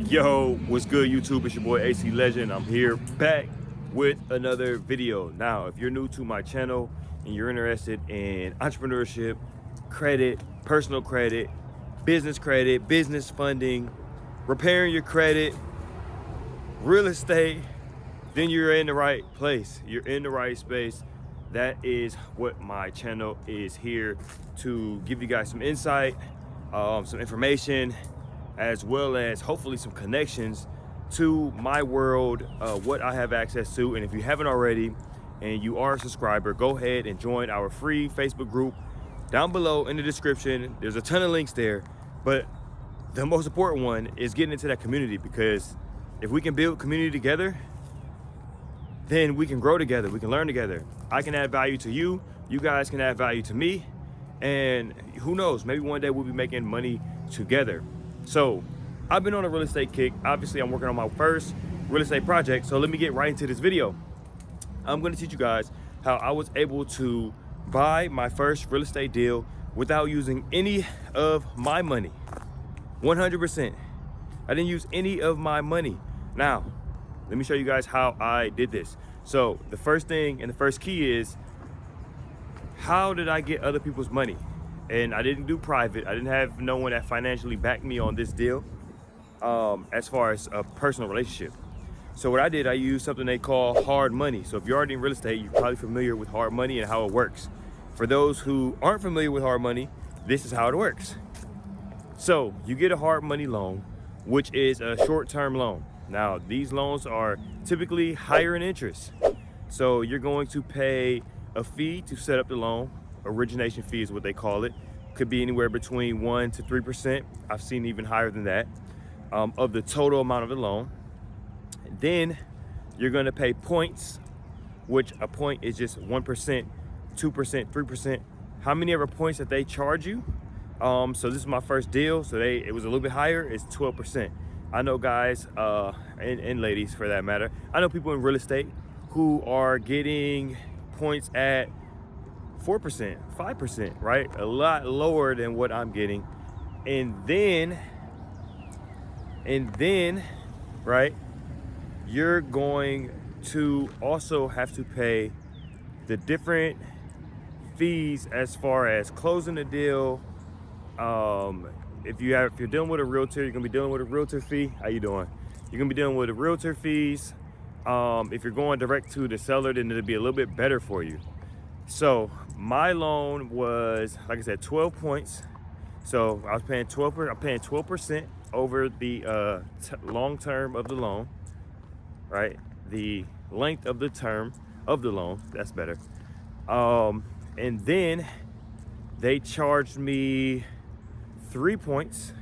Yo, what's good YouTube? It's your boy AC Legend. I'm here back with another video. Now, if you're new to my channel and you're interested in entrepreneurship, credit, personal credit, business funding, repairing your credit, real estate, then you're in the right place. You're in the right space. That is what my channel is here to give you guys some insight, some information, as well as hopefully some connections to my world, what I have access to. And if you haven't already and you are a subscriber, go ahead and join our free Facebook group down below in the description. There's a ton of links there, but the most important one is getting into that community, because if we can build community together, then we can grow together, we can learn together. I can add value to you, you guys can add value to me, and who knows, maybe one day we'll be making money together. So I've been on a real estate kick. Obviously, I'm working on my first real estate project. So let me get right into this video. I'm going to teach you guys how I was able to buy my first real estate deal without using any of my money. 100%. I didn't use any of my money. Now, let me show you guys how I did this. So the first thing and the first key is, how did I get other people's money? And I didn't do private. I didn't have no one that financially backed me on this deal, as far as a personal relationship. So what I did, I used something they call hard money. So if you're already in real estate, you're probably familiar with hard money and how it works. For those who aren't familiar with hard money, this is how it works. So you get a hard money loan, which is a short-term loan. Now, these loans are typically higher in interest. So you're going to pay a fee to set up the loan. Origination fee is what they call it. Could be anywhere between 1% to 3%. I've seen even higher than that, of the total amount of the loan. Then you're gonna pay points, which a point is just 1%, 2%, 3%. How many ever points that they charge you. So this is my first deal, so it was a little bit higher. It's 12%. I know guys, and ladies for that matter, I know people in real estate who are getting points at 4%, 5%, right? A lot lower than what I'm getting. And then, right, you're going to also have to pay the different fees as far as closing the deal. If you're dealing with a realtor, you're gonna be dealing with a realtor fee. How you doing? You're gonna be dealing with the realtor fees. If you're going direct to the seller, then it'll be a little bit better for you. So my loan was, like I said, 12 points. So I was paying 12%. I'm paying 12% over the long term of the loan, right? The length of the term of the loan. That's better. And then they charged me 3 points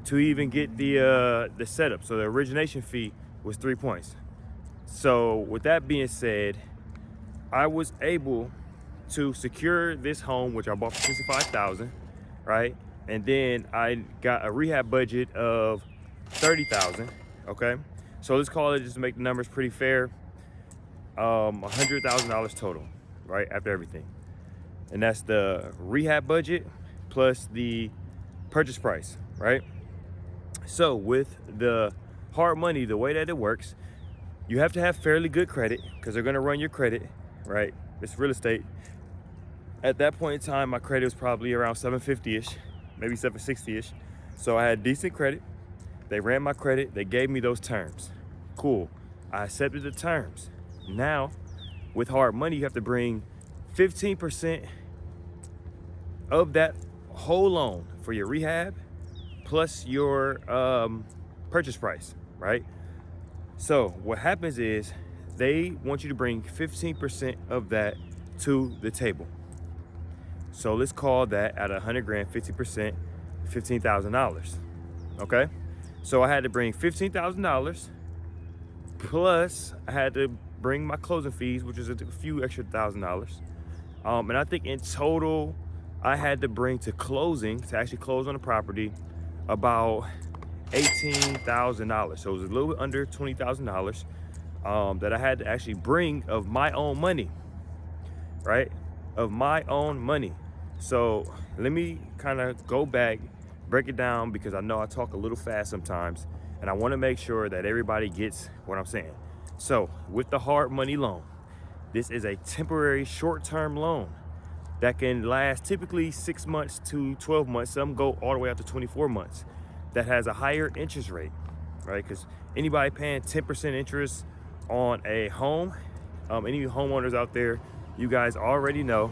to even get the setup. So the origination fee was 3 points. So with that being said, I was able to secure this home, which I bought for $65,000, right? And then I got a rehab budget of $30,000. Okay, so let's call it, just to make the numbers pretty fair, $100,000 total, right, after everything. And that's the rehab budget plus the purchase price, right? So with the hard money, the way that it works, you have to have fairly good credit, because they're going to run your credit, right? It's real estate. At that point in time, my credit was probably around 750-ish, maybe 760-ish. So I had decent credit. They ran my credit. They gave me those terms. Cool. I accepted the terms. Now, with hard money, you have to bring 15% of that whole loan for your rehab plus your purchase price, right? So what happens is they want you to bring 15% of that to the table. So let's call that at 100 grand, 50%, $15,000. Okay. So I had to bring $15,000 plus I had to bring my closing fees, which is a few extra $1,000. And I think in total, I had to bring to closing, to actually close on the property, about $18,000. So it was a little bit under $20,000 that I had to actually bring of my own money, right? Of my own money. So let me kind of go back break it down because I know I talk a little fast sometimes, and I want to make sure that everybody gets what I'm saying. So with the hard money loan, this is a temporary short-term loan that can last typically 6 months to 12 months. Some go all the way up to 24 months. That has a higher interest rate, right? Because anybody paying 10% interest on a home, any homeowners out there, you guys already know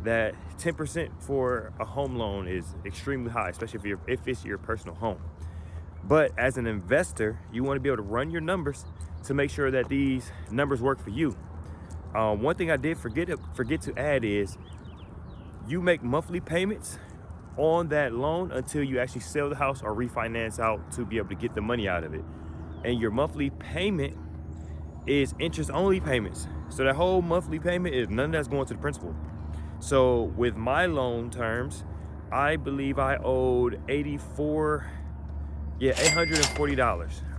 that 10% for a home loan is extremely high, especially if it's your personal home. But as an investor, you want to be able to run your numbers to make sure that these numbers work for you. One thing I did forget to add is you make monthly payments on that loan until you actually sell the house or refinance out to be able to get the money out of it. And your monthly payment is interest only payments. So that whole monthly payment is none of that's going to the principal. So with my loan terms, I believe I owed $840,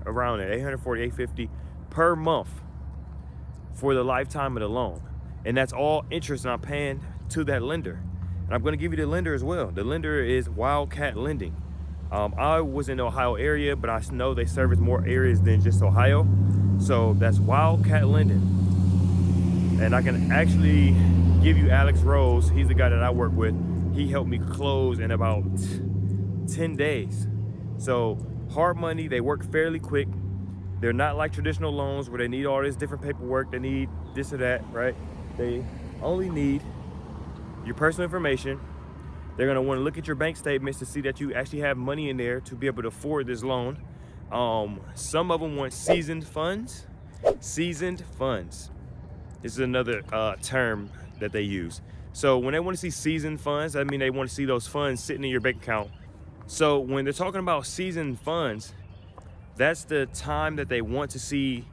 around it, $840, $850 per month for the lifetime of the loan. And that's all interest I'm paying to that lender. And I'm gonna give you the lender as well. The lender is Wildcat Lending. I was in the Ohio area, but I know they service more areas than just Ohio. So that's Wildcat Lending. And I can actually give you Alex Rose. He's the guy that I work with. He helped me close in about 10 days. So hard money, they work fairly quick. They're not like traditional loans where they need all this different paperwork. They need this or that, right? They only need your personal information. They're gonna wanna look at your bank statements to see that you actually have money in there to be able to afford this loan. Some of them want seasoned funds. Seasoned funds. This is another term that they use. So when they wanna see seasoned funds, I mean they wanna see those funds sitting in your bank account. So when they're talking about seasoned funds, that's the time that they want to see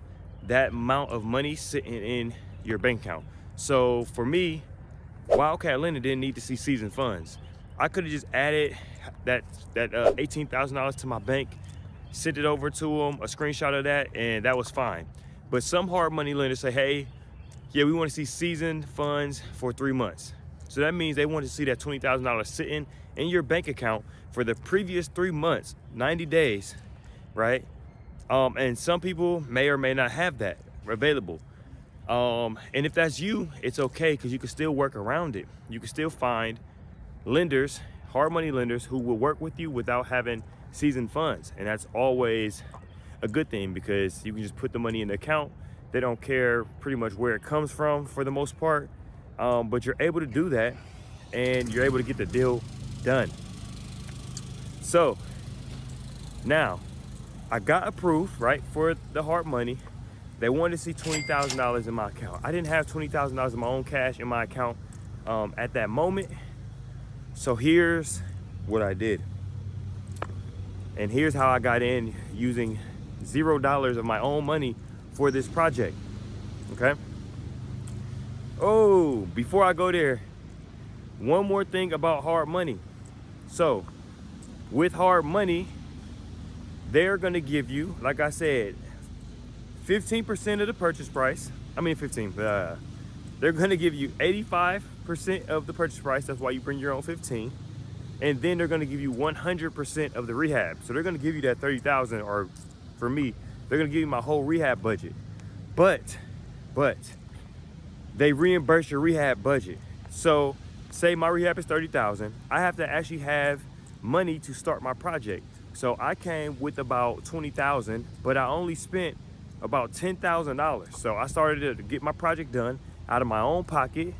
that amount of money sitting in your bank account. So for me, Wildcat Lending didn't need to see seasoned funds. I could have just added that $18,000 to my bank, sent it over to them, a screenshot of that, and that was fine. But some hard money lenders say, hey, yeah, we want to see seasoned funds for 3 months. So that means they want to see that $20,000 sitting in your bank account for the previous 3 months, 90 days, right? And some people may or may not have that available. And if that's you, it's okay because you can still work around it. You can still find lenders, hard money lenders, who will work with you without having seasoned funds. And that's always a good thing because you can just put the money in the account. They don't care pretty much where it comes from for the most part. But you're able to do that and you're able to get the deal done. So now I got approved, right, for the hard money. They wanted to see $20,000 in my account. I didn't have $20,000 in my own cash in my account at that moment. So here's what I did. And here's how I got in using $0 of my own money for this project, okay? Oh, before I go there, one more thing about hard money. So with hard money, they're gonna give you, like I said, 15% of the purchase price. I mean 15, they're gonna give you 85% of the purchase price. That's why you bring your own 15. And then they're gonna give you 100% of the rehab. So they're gonna give you that 30,000, or for me, they're gonna give you my whole rehab budget. But they reimburse your rehab budget. So say my rehab is 30,000, I have to actually have money to start my project. So I came with about 20,000, but I only spent about $10,000. So I started to get my project done out of my own pocket,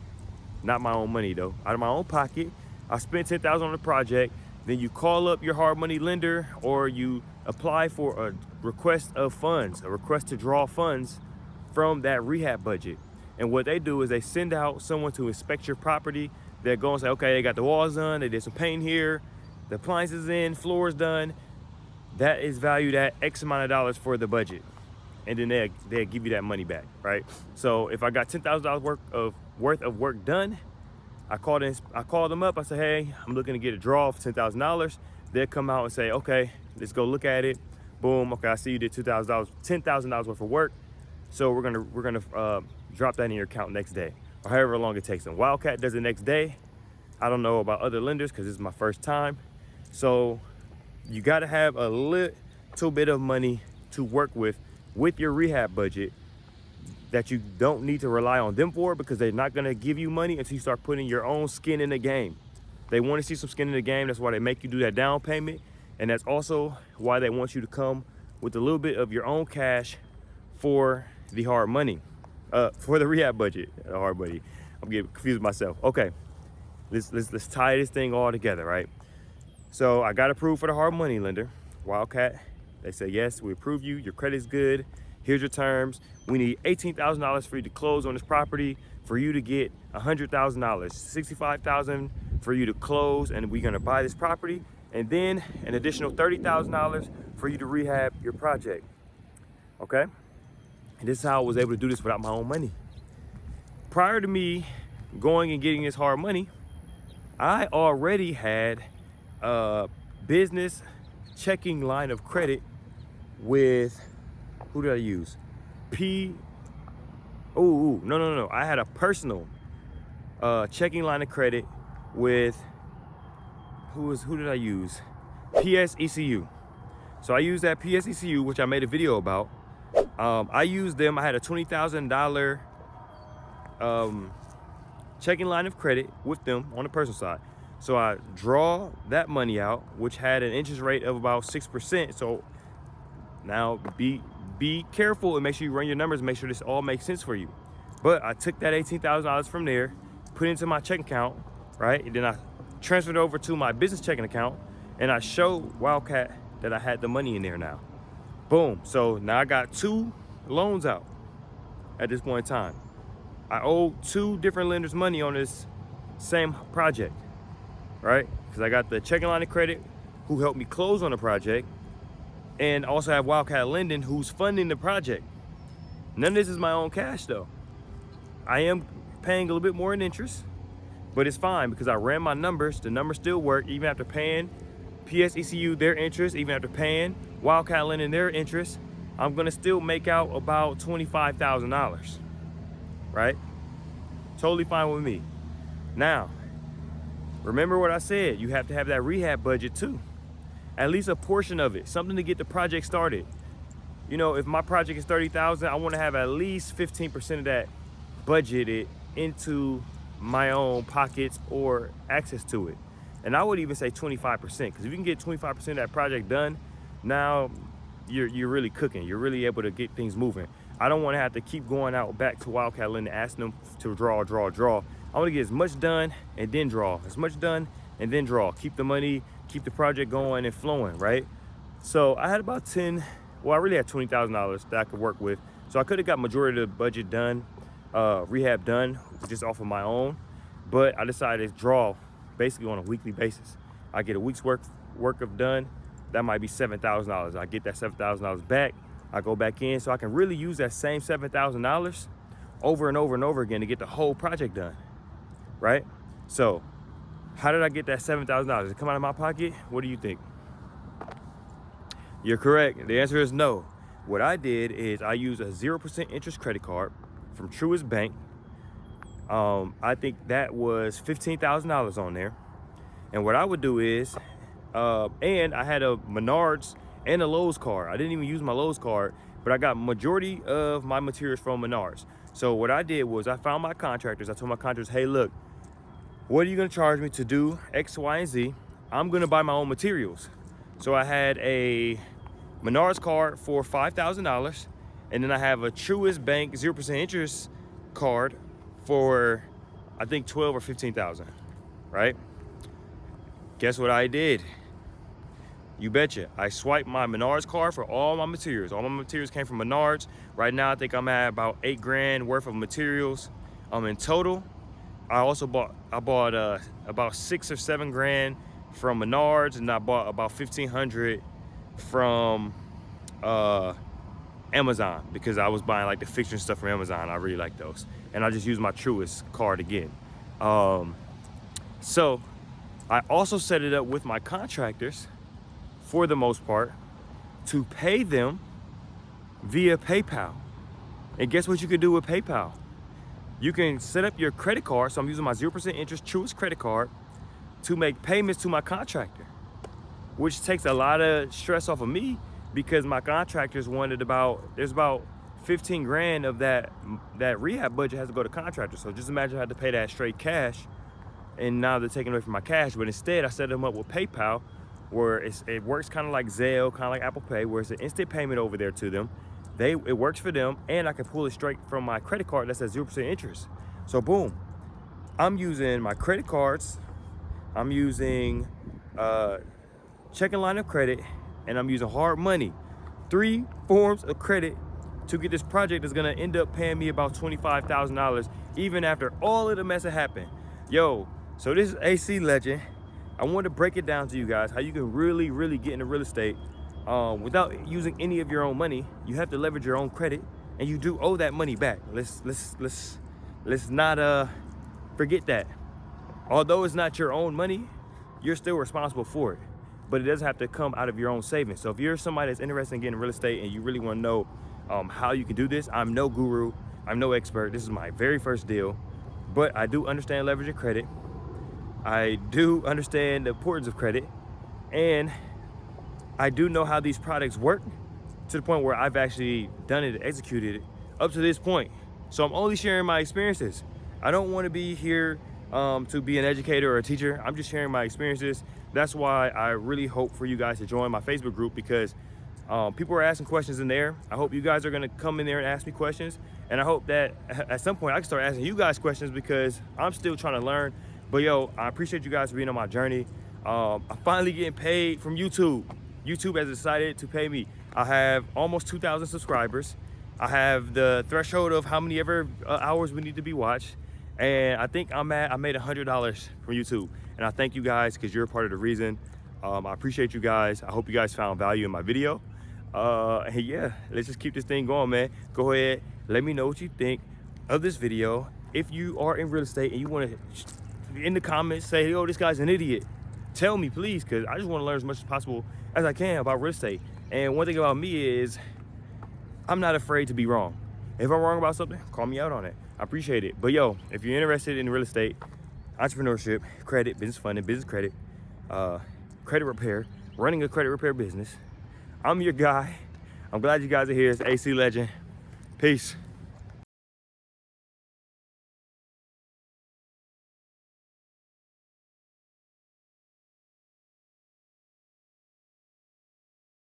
not my own money though, out of my own pocket. I spent $10,000 on the project. Then you call up your hard money lender, or you apply for a request of funds, a request to draw funds from that rehab budget. And what they do is they send out someone to inspect your property. They're going to say, okay, they got the walls done, they did some paint here, the appliances in, floors done. That is valued at X amount of dollars for the budget. And then they'll give you that money back, right? So if I got $10,000 worth of work done, I called them up. I said, hey, I'm looking to get a draw of $10,000. They'll come out and say, okay, let's go look at it. Boom. Okay, I see you did $10,000 worth of work. So we're gonna drop that in your account next day, or however long it takes them. Wildcat does it next day. I don't know about other lenders because this is my first time. So you got to have a little bit of money to work with your rehab budget that you don't need to rely on them for, because they're not going to give you money until you start putting your own skin in the game. They want to see some skin in the game. That's why they make you do that down payment. And that's also why they want you to come with a little bit of your own cash for the hard money, for the rehab budget. Hard money. I'm getting confused myself. Okay, let's tie this thing all together, right? So I got approved for the hard money lender, Wildcat. They said, yes, we approve you. Your credit's good. Here's your terms. We need $18,000 for you to close on this property, for you to get $100,000, $65,000 for you to close, and we're gonna buy this property, and then an additional $30,000 for you to rehab your project. Okay? And this is how I was able to do this without my own money. Prior to me going and getting this hard money, I already had a business checking line of credit with, who did I use? No. I had a personal checking line of credit with, who did I use? PSECU. So I used that PSECU, which I made a video about. I used them. I had a $20,000 checking line of credit with them on the personal side. So I draw that money out, which had an interest rate of about 6%. So now be careful and make sure you run your numbers and make sure this all makes sense for you. But I took that $18,000 from there, put it into my checking account, right? And then I transferred it over to my business checking account, and I showed Wildcat that I had the money in there now. Boom. So now I got 2 loans out at this point in time. I owe 2 different lenders money on this same project, right? Because I got the checking line of credit who helped me close on the project, and also have Wildcat Lending who's funding the project. None of this is my own cash though. I am paying a little bit more in interest, but it's fine because I ran my numbers. The numbers still work even after paying PSECU their interest, even after paying Wildcat Lending their interest. I'm gonna still make out about $25,000, right? Totally fine with me. Now, remember what I said, you have to have that rehab budget too. At least a portion of it, something to get the project started. You know, if my project is $30,000, I want to have at least 15% of that budgeted into my own pockets or access to it. And I would even say 25%, because if you can get 25% of that project done, now you're really cooking. You're really able to get things moving. I don't want to have to keep going out back to Wildcat Lending asking them to draw. I want to get as much done and then draw, as much done and then draw. Keep the money, keep the project going and flowing, right? So I had about I really had $20,000 that I could work with. So I could have got majority of the budget done, rehab done, just off of my own. But I decided to draw basically on a weekly basis. I get a week's work of done. That might be $7,000. I get that $7,000 back. I go back in, so I can really use that same $7,000 over and over and over again to get the whole project done, right? So how did I get that $7,000? Did it come out of my pocket? What do you think? You're correct. The answer is no. What I did is I used a 0% interest credit card from Truist Bank. I think that was $15,000 on there. And what I would do is, and I had a Menards and a Lowe's card. I didn't even use my Lowe's card, but I got majority of my materials from Menards. So what I did was I found my contractors. I told my contractors, hey, look, what are you gonna charge me to do X, Y, and Z? I'm gonna buy my own materials. So I had a Menards card for $5,000, and then I have a Truist Bank 0% interest card for, I think, 12 or 15,000, right? Guess what I did? You betcha. I swiped my Menards card for all my materials. All my materials came from Menards. Right now, I think I'm at about $8,000 worth of materials in total. I also bought about 6 or 7 grand from Menards, and I bought about 1,500 from Amazon, because I was buying like the fixture and stuff from Amazon. I really like those, and I just used my Truist card again. So I also set it up with my contractors, for the most part, to pay them via PayPal. And guess what you can do with PayPal? You can set up your credit card. So I'm using my 0% interest Truist credit card, to make payments to my contractor, which takes a lot of stress off of me because my contractors wanted there's about 15 grand of that rehab budget has to go to contractors. So just imagine I had to pay that straight cash, and now they're taking away from my cash. But instead I set them up with PayPal, where it works kind of like Zelle, kind of like Apple Pay, where it's an instant payment over there to them. It works for them, and I can pull it straight from my credit card that's at 0% interest. So boom, I'm using my credit cards, I'm using checking line of credit, and I'm using hard money. 3 forms of credit to get this project that's gonna end up paying me about $25,000 even after all of the mess that happened. Yo, so this is AC Legend. I want to break it down to you guys how you can really get into real estate without using any of your own money. You have to leverage your own credit, and you do owe that money back. Let's not forget that. Although it's not your own money, you're still responsible for it, but it doesn't have to come out of your own savings. So if you're somebody that's interested in getting real estate and you really want to know how you can do this, I'm no guru, I'm no expert. This is my very first deal, but I do understand leveraging credit. I do understand the importance of credit, and I do know how these products work to the point where I've actually done it, executed it up to this point. So I'm only sharing my experiences. I don't want to be here to be an educator or a teacher. I'm just sharing my experiences. That's why I really hope for you guys to join my Facebook group, because people are asking questions in there. I hope you guys are going to come in there and ask me questions, and I hope that at some point I can start asking you guys questions, because I'm still trying to learn. But yo, I appreciate you guys for being on my journey. I'm finally getting paid from YouTube. YouTube has decided to pay me. I have almost 2,000 subscribers. I have the threshold of how many ever hours we need to be watched, and I think I made $100 from YouTube. And I thank you guys, because you're a part of the reason. I appreciate you guys. I hope you guys found value in my video. And yeah, let's just keep this thing going, man. Go ahead, let me know what you think of this video. If you are in real estate and you want to, in the comments, say, yo, this guy's an idiot. Tell me, please, because I just want to learn as much as possible as I can about real estate. And one thing about me is I'm not afraid to be wrong. If I'm wrong about something, call me out on it. I appreciate it. But yo, if you're interested in real estate, entrepreneurship, credit, business funding, business credit, credit repair, running a credit repair business, I'm your guy. I'm glad you guys are here. It's AC Legend. Peace.